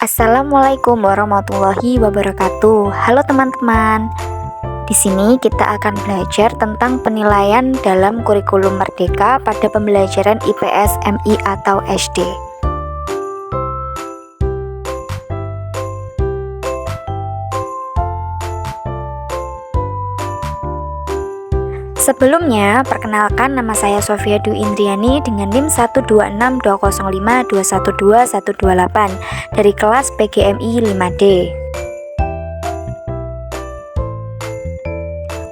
Assalamualaikum warahmatullahi wabarakatuh. Halo teman-teman. Di sini kita akan belajar tentang penilaian dalam kurikulum Merdeka pada pembelajaran IPS, MI atau SD. Sebelumnya, perkenalkan, nama saya Sofia Dwi Indriani dengan NIM 12620521228 dari kelas PGMI 5D.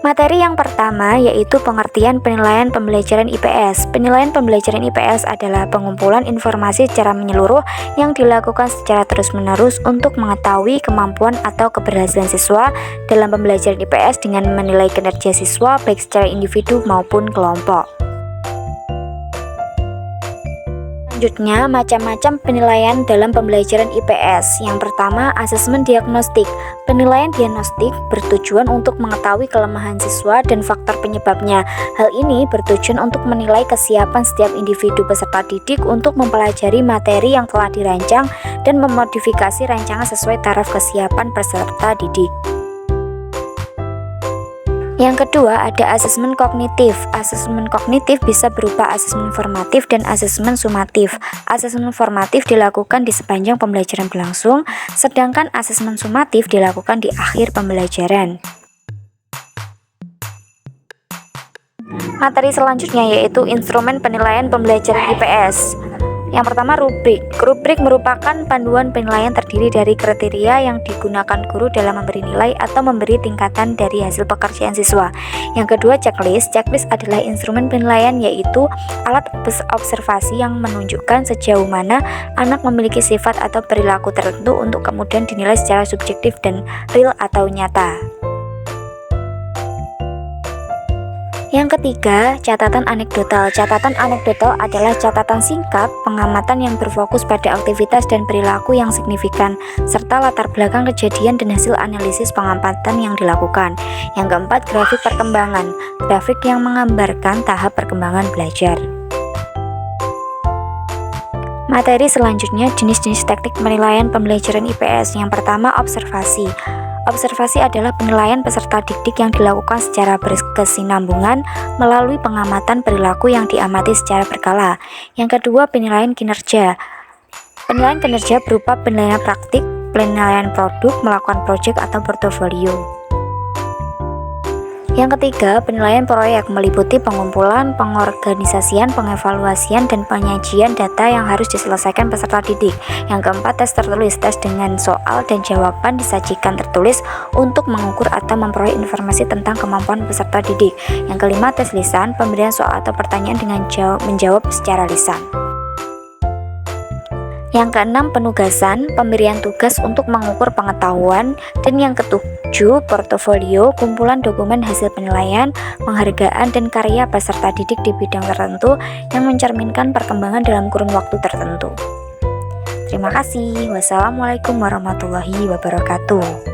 Materi yang pertama yaitu pengertian penilaian pembelajaran IPS. Penilaian pembelajaran IPS adalah pengumpulan informasi secara menyeluruh yang dilakukan secara terus-menerus untuk mengetahui kemampuan atau keberhasilan siswa dalam pembelajaran IPS dengan menilai kinerja siswa baik secara individu maupun kelompok. Selanjutnya, macam-macam penilaian dalam pembelajaran IPS. Yang pertama, asesmen diagnostik. Penilaian diagnostik bertujuan untuk mengetahui kelemahan siswa dan faktor penyebabnya. Hal ini bertujuan untuk menilai kesiapan setiap individu peserta didik untuk mempelajari materi yang telah dirancang dan memodifikasi rancangan sesuai taraf kesiapan peserta didik. Yang kedua, ada asesmen kognitif. Asesmen kognitif bisa berupa asesmen formatif dan asesmen sumatif. Asesmen formatif dilakukan di sepanjang pembelajaran berlangsung, sedangkan asesmen sumatif dilakukan di akhir pembelajaran. Materi selanjutnya yaitu instrumen penilaian pembelajaran IPS. Yang pertama, rubrik. Rubrik merupakan panduan penilaian terdiri dari kriteria yang digunakan guru dalam memberi nilai atau memberi tingkatan dari hasil pekerjaan siswa. Yang kedua, checklist. Checklist adalah instrumen penilaian yaitu alat observasi yang menunjukkan sejauh mana anak memiliki sifat atau perilaku tertentu untuk kemudian dinilai secara subjektif dan real atau nyata. Yang ketiga, catatan anekdotal. Catatan anekdotal adalah catatan singkat pengamatan yang berfokus pada aktivitas dan perilaku yang signifikan, serta latar belakang kejadian dan hasil analisis pengamatan yang dilakukan. Yang keempat, grafik perkembangan. Grafik yang menggambarkan tahap perkembangan belajar. Materi selanjutnya, jenis-jenis teknik penilaian pembelajaran IPS. Yang pertama, observasi. Observasi adalah penilaian peserta didik yang dilakukan secara berkesinambungan melalui pengamatan perilaku yang diamati secara berkala. Yang kedua, penilaian kinerja. Penilaian kinerja berupa penilaian praktik, penilaian produk, melakukan proyek atau portofolio. Yang ketiga, penilaian proyek meliputi pengumpulan, pengorganisasian, pengevaluasian, dan penyajian data yang harus diselesaikan peserta didik. Yang keempat, tes tertulis. Tes dengan soal dan jawaban disajikan tertulis untuk mengukur atau memperoleh informasi tentang kemampuan peserta didik. Yang kelima, tes lisan, pemberian soal atau pertanyaan dengan menjawab secara lisan. Yang keenam, penugasan, pemberian tugas untuk mengukur pengetahuan. Dan yang ketujuh, portofolio, kumpulan dokumen hasil penilaian, penghargaan, dan karya peserta didik di bidang tertentu yang mencerminkan perkembangan dalam kurun waktu tertentu. Terima kasih. Wassalamualaikum warahmatullahi wabarakatuh.